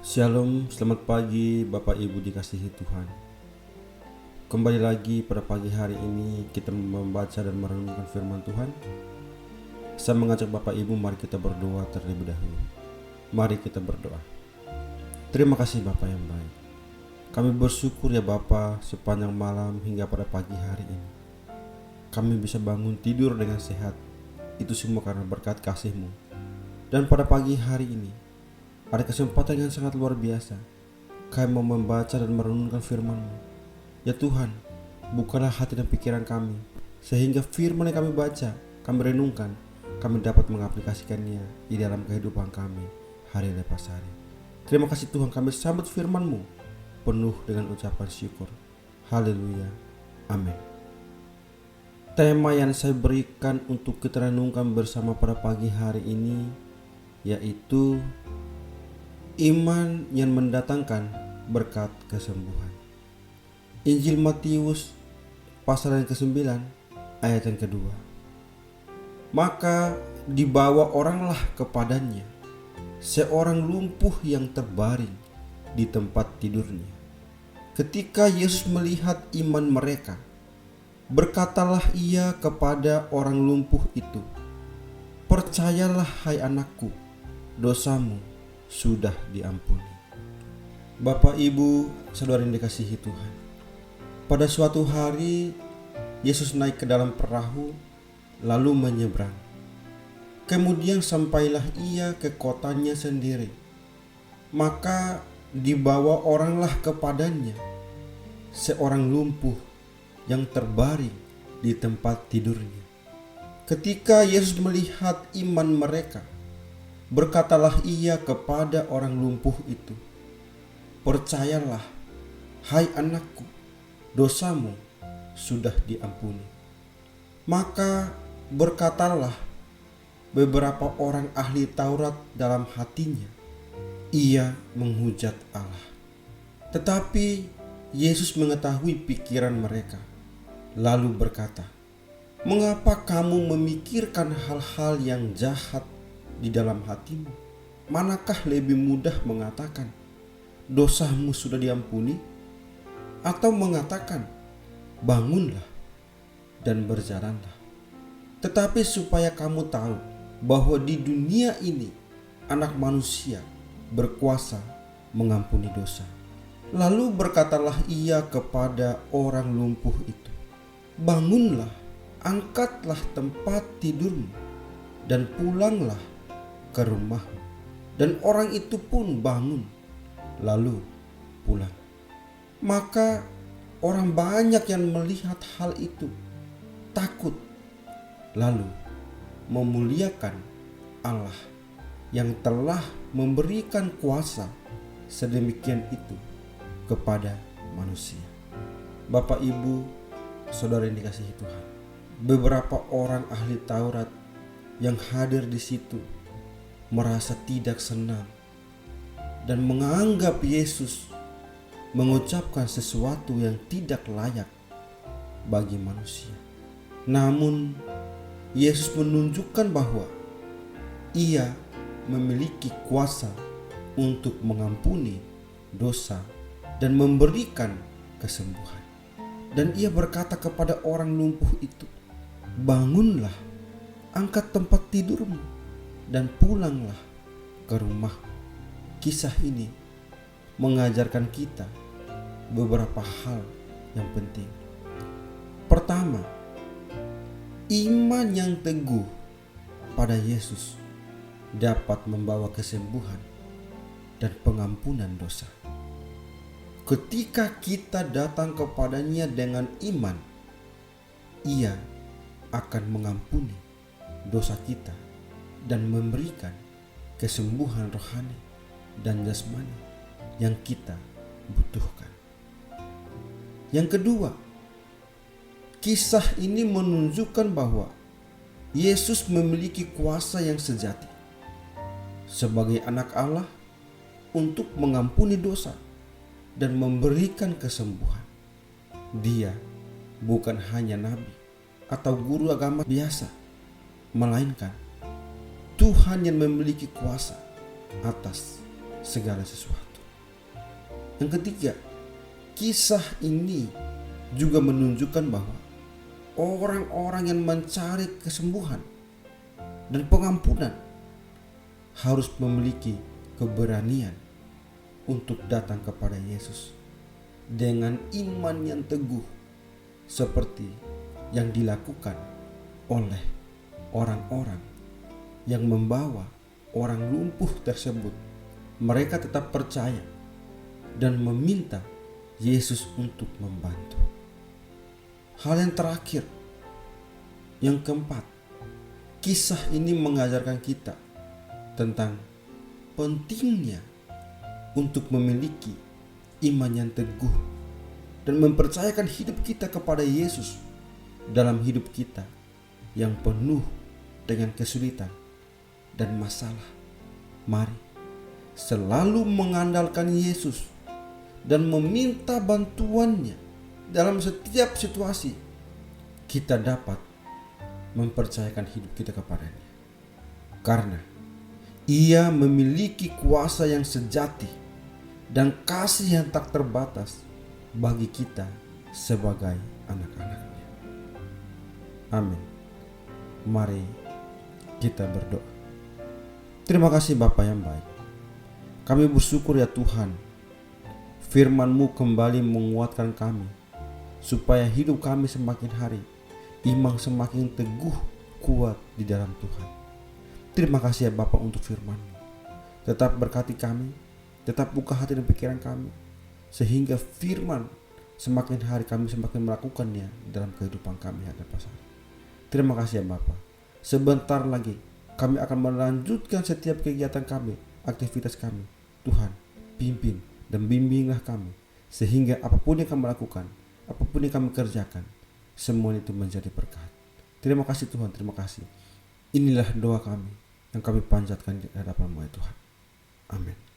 Shalom, selamat pagi Bapak Ibu dikasihi Tuhan. Kembali lagi pada pagi hari ini kita membaca dan merenungkan firman Tuhan. Saya mengajak Bapak Ibu, mari kita berdoa terlebih dahulu. Mari kita berdoa. Terima kasih Bapak yang baik. Kami bersyukur ya Bapa, sepanjang malam hingga pada pagi hari ini kami bisa bangun tidur dengan sehat. Itu semua karena berkat kasih-Mu. Dan pada pagi hari ini ada kesempatan yang sangat luar biasa. Kami mau membaca dan merenungkan firman-Mu. Ya Tuhan, bukalah hati dan pikiran kami, sehingga firman yang kami baca, kami renungkan, kami dapat mengaplikasikannya di dalam kehidupan kami hari lepas hari. Terima kasih Tuhan, kami sambut firman-Mu penuh dengan ucapan syukur. Haleluya. Amin. Tema yang saya berikan untuk kita renungkan bersama pada pagi hari ini yaitu iman yang mendatangkan berkat kesembuhan. Injil Matius pasal yang ke-9 ayat yang kedua. Maka dibawa oranglah kepadanya seorang lumpuh yang terbaring di tempat tidurnya. Ketika Yesus melihat iman mereka, berkatalah ia kepada orang lumpuh itu, "Percayalah hai anakku, dosamu sudah diampuni." Bapak, Ibu, saudara yang dikasihi Tuhan, pada suatu hari Yesus naik ke dalam perahu lalu menyeberang. Kemudian sampailah ia ke kotanya sendiri. Maka dibawa oranglah kepadanya seorang lumpuh yang terbaring di tempat tidurnya. Ketika Yesus melihat iman mereka, berkatalah ia kepada orang lumpuh itu, "Percayalah, hai anakku, dosamu sudah diampuni." Maka berkatalah beberapa orang ahli Taurat dalam hatinya, "Ia menghujat Allah." Tetapi Yesus mengetahui pikiran mereka, lalu berkata, "Mengapa kamu memikirkan hal-hal yang jahat di dalam hatimu? Manakah lebih mudah mengatakan, dosamu sudah diampuni, atau mengatakan, bangunlah dan berjalanlah? Tetapi supaya kamu tahu bahwa di dunia ini Anak Manusia berkuasa mengampuni dosa." Lalu berkatalah ia kepada orang lumpuh itu, "Bangunlah, angkatlah tempat tidurmu dan pulanglah ke rumahmu." Dan orang itu pun bangun lalu pulang. Maka orang banyak yang melihat hal itu takut, lalu memuliakan Allah yang telah memberikan kuasa sedemikian itu kepada manusia. Bapak, Ibu, saudara yang dikasihi Tuhan, beberapa orang ahli Taurat yang hadir di situ merasa tidak senang dan menganggap Yesus mengucapkan sesuatu yang tidak layak bagi manusia. Namun Yesus menunjukkan bahwa ia memiliki kuasa untuk mengampuni dosa dan memberikan kesembuhan. Dan ia berkata kepada orang lumpuh itu, "Bangunlah, angkat tempat tidurmu dan pulanglah ke rumah." Kisah ini mengajarkan kita beberapa hal yang penting. Pertama, iman yang teguh pada Yesus dapat membawa kesembuhan dan pengampunan dosa. Ketika kita datang kepadanya dengan iman, ia akan mengampuni dosa kita dan memberikan kesembuhan rohani dan jasmani yang kita butuhkan. Yang kedua, kisah ini menunjukkan bahwa Yesus memiliki kuasa yang sejati sebagai anak Allah untuk mengampuni dosa dan memberikan kesembuhan. Dia bukan hanya nabi atau guru agama biasa, melainkan Tuhan yang memiliki kuasa atas segala sesuatu. Yang ketiga, kisah ini juga menunjukkan bahwa orang-orang yang mencari kesembuhan dan pengampunan harus memiliki keberanian untuk datang kepada Yesus dengan iman yang teguh, seperti yang dilakukan oleh orang-orang yang membawa orang lumpuh tersebut. Mereka tetap percaya dan meminta Yesus untuk membantu. Hal yang terakhir, yang keempat, kisah ini mengajarkan kita tentang pentingnya untuk memiliki iman yang teguh dan mempercayakan hidup kita kepada Yesus dalam hidup kita yang penuh dengan kesulitan dan masalah. Mari selalu mengandalkan Yesus dan meminta bantuannya dalam setiap situasi. Kita dapat mempercayakan hidup kita kepadanya, karena Ia memiliki kuasa yang sejati dan kasih yang tak terbatas bagi kita sebagai anak-anaknya. Amin. Mari kita berdoa. Terima kasih Bapa yang baik. Kami bersyukur ya Tuhan, firman-Mu kembali menguatkan kami, supaya hidup kami semakin hari, iman semakin teguh, kuat di dalam Tuhan. Terima kasih ya Bapa untuk firman-Mu. Tetap berkati kami, tetap buka hati dan pikiran kami, sehingga firman semakin hari kami semakin melakukannya dalam kehidupan kami hari lepas hari. Terima kasih ya Bapa. Sebentar lagi kami akan melanjutkan setiap kegiatan kami, aktivitas kami. Tuhan, pimpin dan bimbinglah kami, sehingga apapun yang kami lakukan, apapun yang kami kerjakan, semua itu menjadi berkat. Terima kasih Tuhan, terima kasih. Inilah doa kami yang kami panjatkan di hadapan-Mu ya Tuhan. Amin.